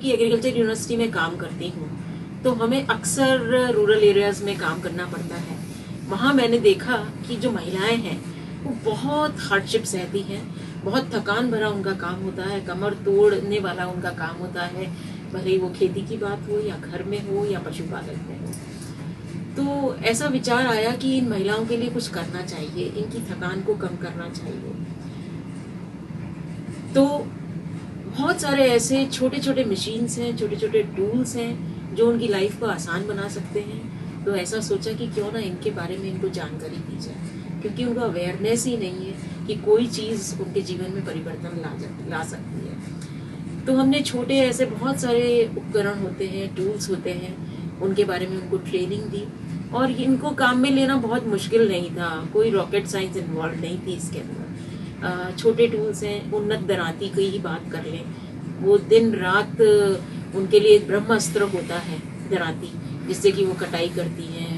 क्योंकि agriculture university में काम करती हूँ तो हमें अक्सर रूरल एरियाज में काम करना पड़ता है। वहाँ मैंने देखा कि जो महिलाएं हैं वो बहुत हार्डशिप सहती हैं, बहुत थकान भरा उनका काम होता है, कमर तोड़ने वाला उनका काम होता है, भले ही वो खेती की बात हो या घर में हो या पशुपालन में हो। तो ऐसा विचार आया कि इन महिलाओं के लिए कुछ करना चाहिए, इनकी थकान को कम करना चाहिए। तो बहुत सारे ऐसे छोटे छोटे मशीन्स हैं, छोटे छोटे टूल्स हैं जो उनकी लाइफ को आसान बना सकते हैं। तो ऐसा सोचा कि क्यों ना इनके बारे में इनको जानकारी दी जाए, क्योंकि उनको अवेयरनेस ही नहीं है कि कोई चीज़ उनके जीवन में परिवर्तन ला सकती है। तो हमने छोटे ऐसे बहुत सारे उपकरण होते हैं, टूल्स होते हैं, उनके बारे में उनको ट्रेनिंग दी। और इनको काम में लेना बहुत मुश्किल नहीं था, कोई रॉकेट साइंस इन्वॉल्व नहीं थी इसके अंदर। छोटे टूल्स हैं, उन्नत दराती की ही बात कर लें, वो दिन रात उनके लिए एक ब्रह्मास्त्र होता है दराती, जिससे कि वो कटाई करती हैं,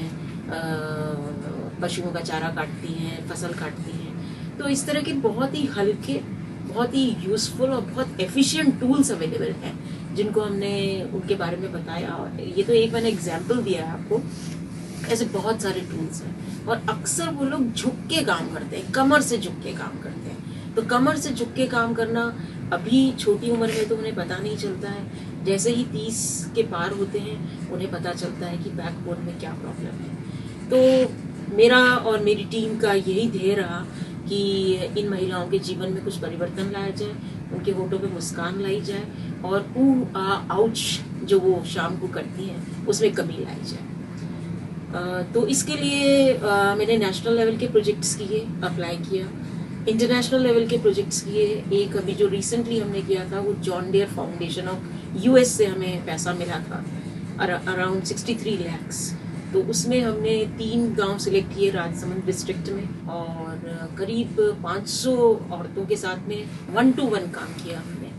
पशुओं का चारा काटती हैं, फसल काटती हैं। तो इस तरह के बहुत ही हल्के, बहुत ही यूजफुल और बहुत एफिशिएंट टूल्स अवेलेबल हैं जिनको हमने उनके बारे में बताया। और ये तो एक मैंने एग्जाम्पल दिया है आपको, ऐसे बहुत सारे टूल्स हैं। और अक्सर वो लोग झुक के काम करते हैं, कमर से झुक के काम करते हैं। तो कमर से झुक के काम करना अभी छोटी उम्र में तो उन्हें पता नहीं चलता है, जैसे ही 30 के पार होते हैं उन्हें पता चलता है कि बैकबोन में क्या प्रॉब्लम है। तो मेरा और मेरी टीम का यही ध्येय रहा कि इन महिलाओं के जीवन में कुछ परिवर्तन लाया जाए, उनके होठों पे मुस्कान लाई जाए और आउच जो वो शाम को करती हैं उसमें कमी लाई जाए। तो इसके लिए मैंने नेशनल लेवल के प्रोजेक्ट्स किए, अप्लाई किया, इंटरनेशनल लेवल के प्रोजेक्ट्स किए। एक अभी जो रिसेंटली हमने किया था वो John Deere foundation of US से हमें पैसा मिला था, अराउंड 63 lakhs। तो उसमें हमने 3 गांव सिलेक्ट किए राजसमंद डिस्ट्रिक्ट में, और करीब 500 औरतों के साथ में 1-to-1 काम किया हमने।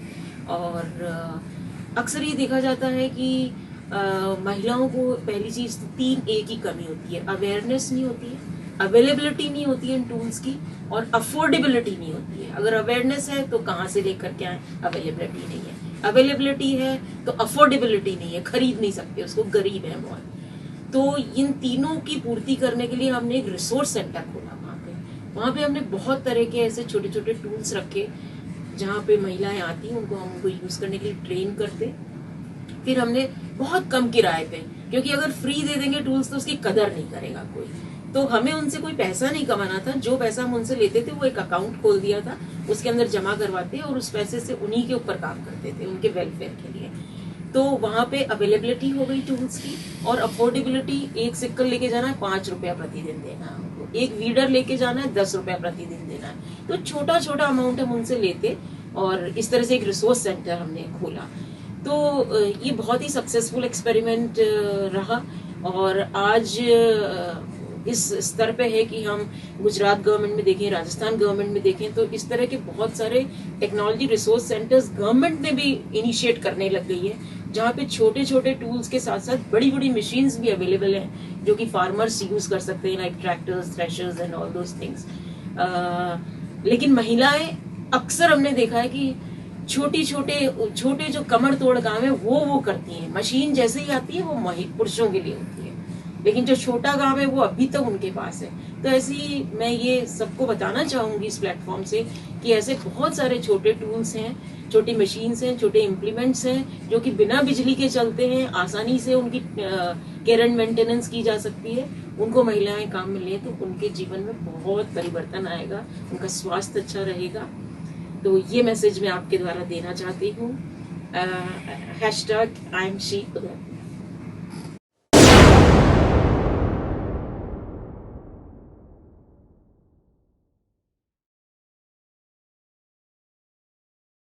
और अक्सर ये देखा जाता है कि महिलाओं को पहली चीज 3A की कमी होती है, अवेयरनेस नहीं होती है, अवेलेबिलिटी नहीं होती है इन टूल्स की, और अफोर्डेबिलिटी नहीं होती है। अगर अवेयरनेस है तो कहाँ से लेकर के आए, अवेलेबिलिटी नहीं है, अवेलेबिलिटी है तो अफोर्डेबिलिटी नहीं है, खरीद नहीं सकते उसको, गरीब है बहुत। तो इन तीनों की पूर्ति करने के लिए हमने एक रिसोर्स सेंटर खोला वहाँ पे हमने बहुत तरह के ऐसे छोटे छोटे टूल्स रखे जहाँ पे महिलाएं आती, उनको हम उनको यूज करने के लिए ट्रेन करते। फिर हमने बहुत कम किराए पे, क्योंकि अगर फ्री दे देंगे टूल्स तो उसकी कदर नहीं करेगा कोई, तो हमें उनसे कोई पैसा नहीं कमाना था। जो पैसा हम उनसे लेते थे वो एक अकाउंट खोल दिया था, उसके अंदर जमा करवाते और उस पैसे से उन्हीं के ऊपर काम करते थे, उनके वेलफेयर के लिए। तो वहाँ पे अवेलेबिलिटी हो गई टूल्स की, और अफोर्डेबिलिटी, एक सिक्कल लेके जाना है 5 रुपया प्रतिदिन देना है हमको, एक वीडर लेके जाना है 10 रुपया प्रतिदिन देना है। तो छोटा छोटा अमाउंट हम उनसे लेते, और इस तरह से एक रिसोर्स सेंटर हमने खोला। तो ये बहुत ही सक्सेसफुल एक्सपेरिमेंट रहा, और आज इस स्तर पे है कि हम गुजरात गवर्नमेंट में देखें, राजस्थान गवर्नमेंट में देखें, तो इस तरह के बहुत सारे टेक्नोलॉजी रिसोर्स सेंटर्स गवर्नमेंट ने भी इनिशिएट करने लग गई है, जहाँ पे छोटे छोटे टूल्स के साथ साथ बड़ी बड़ी मशीन्स भी अवेलेबल हैं जो कि फार्मर्स यूज कर सकते हैं, like tractors, threshers and all those things. लेकिन महिलाएं अक्सर हमने देखा है कि छोटे जो कमर तोड़ काम है वो करती हैं। मशीन जैसे ही आती है वो पुरुषों के लिए होती है, लेकिन जो छोटा काम है वो अभी तक उनके पास है। तो ऐसे ही मैं ये सबको बताना चाहूंगी इस प्लेटफॉर्म से कि ऐसे बहुत सारे छोटे टूल्स हैं, छोटी मशीन्स हैं, छोटे इम्प्लीमेंट्स हैं जो कि बिना बिजली के चलते हैं, आसानी से उनकी केयर एंड मेंटेनेंस की जा सकती है। उनको महिलाएं काम में लें तो उनके जीवन में बहुत परिवर्तन आएगा, उनका स्वास्थ्य अच्छा रहेगा। तो ये मैसेज मैं आपके द्वारा देना चाहती हूँ। #IamShe